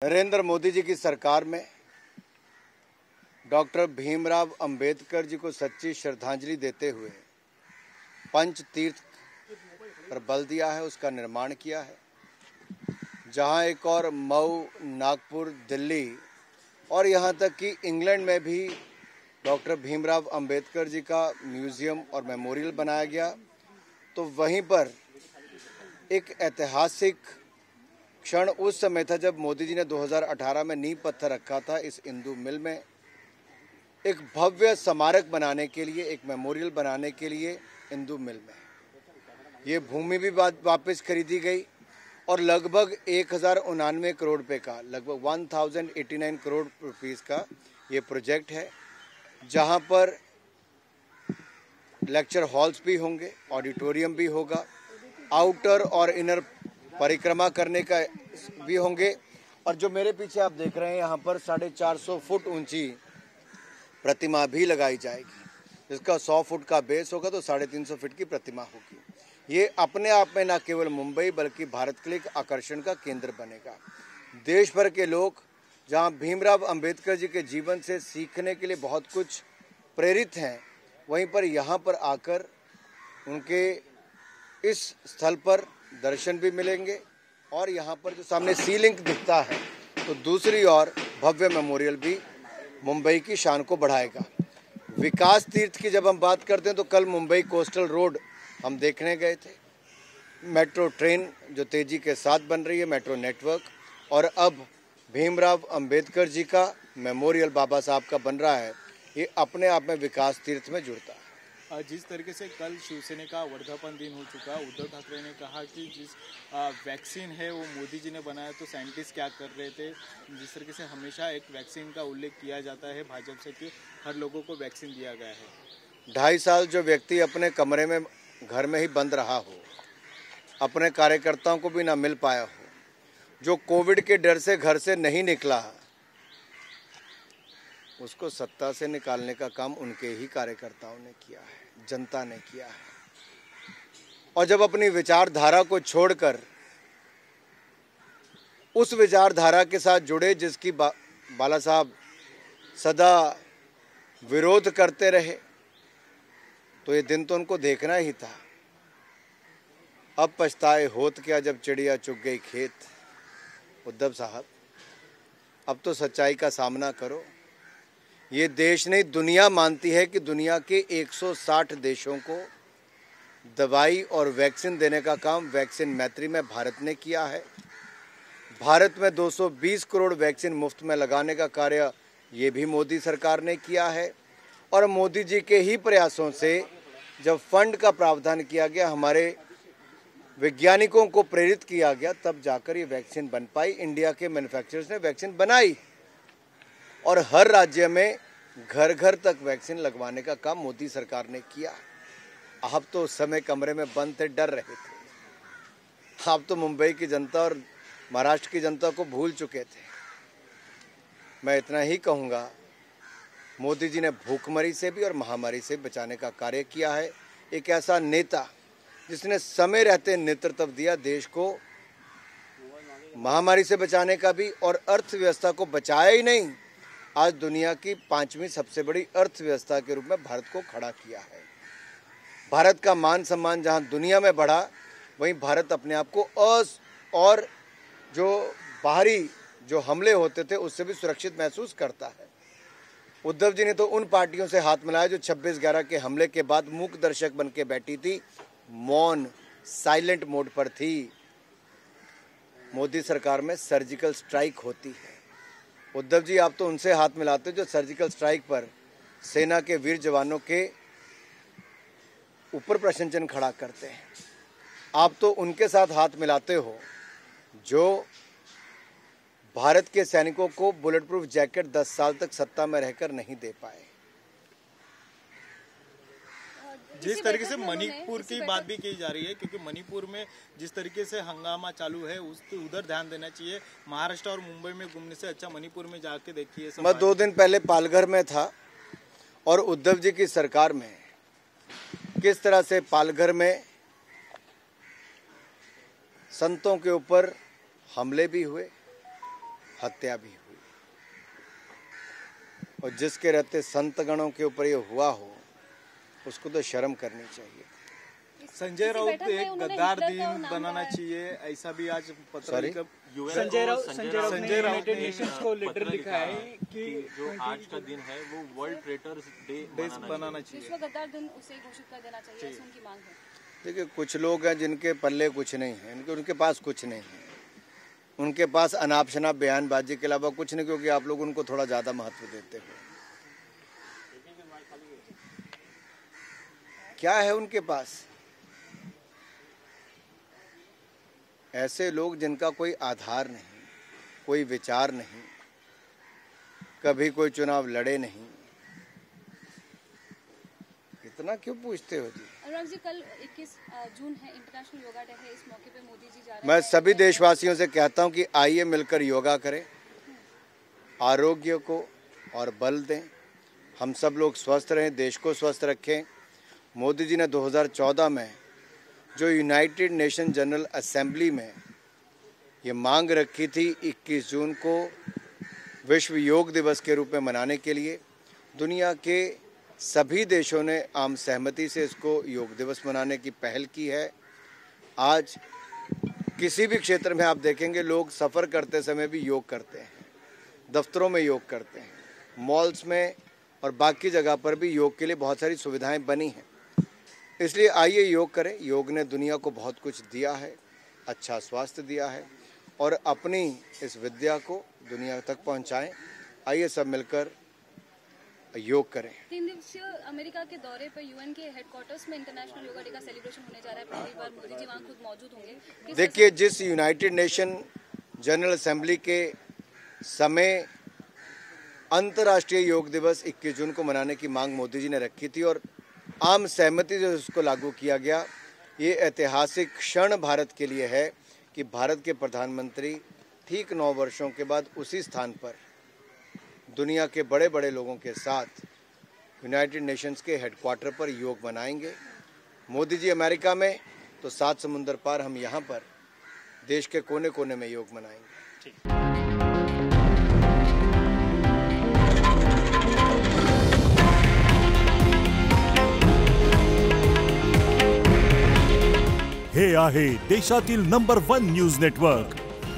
नरेंद्र मोदी जी की सरकार में डॉक्टर भीमराव अंबेडकर जी को सच्ची श्रद्धांजलि देते हुए पंच तीर्थ पर बल दिया है, उसका निर्माण किया है। जहां एक और मऊ, नागपुर, दिल्ली और यहां तक कि इंग्लैंड में भी डॉक्टर भीमराव अंबेडकर जी का म्यूजियम और मेमोरियल बनाया गया, तो वहीं पर एक ऐतिहासिक क्षण उस समय था जब मोदी जी ने 2018 में नींव पत्थर रखा था इस इंदू मिल में एक भव्य स्मारक बनाने के लिए, एक मेमोरियल बनाने के लिए। इंदू मिल में ये भूमि भी वापस खरीदी गई और लगभग 1099 करोड़ रुपए का, लगभग 1089 करोड़ रुपीस का ये प्रोजेक्ट है, जहां पर लेक्चर हॉल्स भी होंगे, ऑडिटोरियम भी होगा, आउटर और इनर परिक्रमा करने का भी होंगे। और जो मेरे पीछे आप देख रहे हैं, यहाँ पर 450 फुट ऊंची प्रतिमा भी लगाई जाएगी, जिसका 100 फुट का बेस होगा तो 350 फीट की प्रतिमा होगी। ये अपने आप में न केवल मुंबई बल्कि भारत के लिए एक आकर्षण का केंद्र बनेगा। देश भर के लोग जहाँ भीमराव अंबेडकर जी के जीवन से सीखने के लिए बहुत कुछ प्रेरित हैं, वहीं पर यहाँ पर आकर उनके इस स्थल पर दर्शन भी मिलेंगे। और यहाँ पर जो सामने सी लिंक दिखता है, तो दूसरी ओर भव्य मेमोरियल भी मुंबई की शान को बढ़ाएगा। विकास तीर्थ की जब हम बात करते हैं तो कल मुंबई कोस्टल रोड हम देखने गए थे, मेट्रो ट्रेन जो तेजी के साथ बन रही है, मेट्रो नेटवर्क, और अब भीमराव अंबेडकर जी का मेमोरियल बाबा साहब का बन रहा है। ये अपने आप में विकास तीर्थ में जुड़ता है। जिस तरीके से कल शिवसेना का वर्धापन दिन हो चुका, उद्धव ठाकरे ने कहा कि जिस वैक्सीन है वो मोदी जी ने बनाया, तो साइंटिस्ट क्या कर रहे थे। जिस तरीके से हमेशा एक वैक्सीन का उल्लेख किया जाता है भाजपा से कि हर लोगों को वैक्सीन दिया गया है। 2.5 साल जो व्यक्ति अपने कमरे में घर में ही बंद रहा हो, अपने कार्यकर्ताओं को भी ना मिल पाया हो, जो कोविड के डर से घर से नहीं निकला, उसको सत्ता से निकालने का काम उनके ही कार्यकर्ताओं ने किया है, जनता ने किया है। और जब अपनी विचारधारा को छोड़कर उस विचारधारा के साथ जुड़े जिसकी बाला साहब सदा विरोध करते रहे, तो ये दिन तो उनको देखना ही था। अब पछताए होत क्या जब चिड़िया चुग गई खेत। उद्धव साहब, अब तो सच्चाई का सामना करो। ये देश नहीं, दुनिया मानती है कि दुनिया के 160 देशों को दवाई और वैक्सीन देने का काम वैक्सीन मैत्री में भारत ने किया है। भारत में 220 करोड़ वैक्सीन मुफ्त में लगाने का कार्य ये भी मोदी सरकार ने किया है। और मोदी जी के ही प्रयासों से जब फंड का प्रावधान किया गया, हमारे वैज्ञानिकों को प्रेरित किया गया, तब जाकर ये वैक्सीन बन पाई। इंडिया के मैन्युफैक्चरर्स ने वैक्सीन बनाई और हर राज्य में घर घर तक वैक्सीन लगवाने का काम मोदी सरकार ने किया। आप तो उस समय कमरे में बंद थे, डर रहे थे। आप तो मुंबई की जनता और महाराष्ट्र की जनता को भूल चुके थे। मैं इतना ही कहूँगा, मोदी जी ने भूखमरी से भी और महामारी से बचाने का कार्य किया है। एक ऐसा नेता जिसने समय रहते नेतृत्व दिया देश को, महामारी से बचाने का भी, और अर्थव्यवस्था को बचाया ही नहीं, आज दुनिया की 5वीं सबसे बड़ी अर्थव्यवस्था के रूप में भारत को खड़ा किया है। भारत का मान सम्मान जहां दुनिया में बढ़ा, वहीं भारत अपने आप को और जो बाहरी जो हमले होते थे उससे भी सुरक्षित महसूस करता है। उद्धव जी ने तो उन पार्टियों से हाथ मिलाया जो 26/11 के हमले के बाद मूक दर्शक बन के बैठी थी, मौन, साइलेंट मोड पर थी। मोदी सरकार में सर्जिकल स्ट्राइक होती है। उद्धव जी, आप तो उनसे हाथ मिलाते जो सर्जिकल स्ट्राइक पर सेना के वीर जवानों के ऊपर प्रश्न चिन्ह खड़ा करते हैं। आप तो उनके साथ हाथ मिलाते हो जो भारत के सैनिकों को बुलेट प्रूफ जैकेट 10 साल तक सत्ता में रहकर नहीं दे पाए। जिस तरीके से मणिपुर की बात भी की जा रही है, क्योंकि मणिपुर में जिस तरीके से हंगामा चालू है उधर ध्यान देना चाहिए। महाराष्ट्र और मुंबई में घूमने से अच्छा मणिपुर में जाके देखिए। मैं 2 दिन पहले पालघर में था और उद्धव जी की सरकार में किस तरह से पालघर में संतों के ऊपर हमले भी हुए, हत्या भी हुई, और जिसके रहते संतगणों के ऊपर ये हुआ हो उसको तो शर्म करनी चाहिए। संजय राउत एक गद्दार दिन बनाना चाहिए, ऐसा भी आज पत्र संजय राउत ने को लेटर लिखा है कि जो आज का दिन है वो वर्ल्ड ट्रेटर्स डे बनाना चाहिए, विश्व गद्दार दिन उसे घोषित कर देना चाहिए, ऐसी उनकी मांग है। देखिए, कुछ लोग हैं जिनके पल्ले कुछ नहीं है, उनके पास कुछ नहीं है, उनके पास अनाप शनाप बयानबाजी के अलावा कुछ नहीं, क्योंकि आप लोग उनको थोड़ा ज्यादा महत्व देते हो। क्या है उनके पास? ऐसे लोग जिनका कोई आधार नहीं, कोई विचार नहीं, कभी कोई चुनाव लड़े नहीं, इतना क्यों पूछते हो जी? अनुराग जी, कल 21 जून है, इंटरनेशनल योगा डे है, इस मौके पे मोदी जी जा रहे हैं। मैं सभी देशवासियों से कहता हूं कि आइए मिलकर योगा करें, आरोग्य को और बल दें, हम सब लोग स्वस्थ रहें, देश को स्वस्थ रखें। मोदी जी ने 2014 में जो यूनाइटेड नेशन जनरल असेंबली में ये मांग रखी थी 21 जून को विश्व योग दिवस के रूप में मनाने के लिए, दुनिया के सभी देशों ने आम सहमति से इसको योग दिवस मनाने की पहल की है। आज किसी भी क्षेत्र में आप देखेंगे लोग सफ़र करते समय भी योग करते हैं, दफ्तरों में योग करते हैं, मॉल्स में और बाकी जगह पर भी योग के लिए बहुत सारी सुविधाएं बनी हैं। इसलिए आइए योग करें। योग ने दुनिया को बहुत कुछ दिया है, अच्छा स्वास्थ्य दिया है, और अपनी इस विद्या को दुनिया तक पहुंचाएं। आइए सब मिलकर योग करें। 3 दिवसीय अमेरिका के दौरे पर यूएन के हेडक्वार्टर्स में इंटरनेशनल योगा डे का सेलिब्रेशन होने जा रहा है। पहली बार मोदी जी वहां खुद मौजूद होंगे। देखिए, जिस यूनाइटेड नेशन जनरल असेंबली के समय अंतर्राष्ट्रीय योग दिवस 21 जून को मनाने की मांग मोदी जी ने रखी थी और आम सहमति से उसको लागू किया गया, ये ऐतिहासिक क्षण भारत के लिए है कि भारत के प्रधानमंत्री ठीक 9 वर्षों के बाद उसी स्थान पर दुनिया के बड़े बड़े लोगों के साथ यूनाइटेड नेशंस के हेडक्वार्टर पर योग मनाएंगे। मोदी जी अमेरिका में, तो 7 समुंदर पार हम यहाँ पर देश के कोने कोने में योग मनाएंगे। हे आहे देशातील नंबर 1 न्यूज नेटवर्क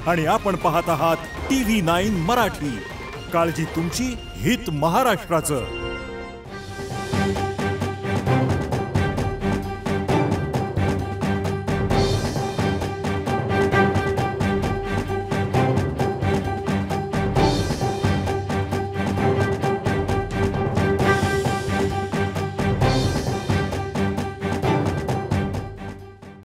आणि आपण पाहत आहात TV9 मराठी। काळजी तुमची, हित महाराष्ट्राचं।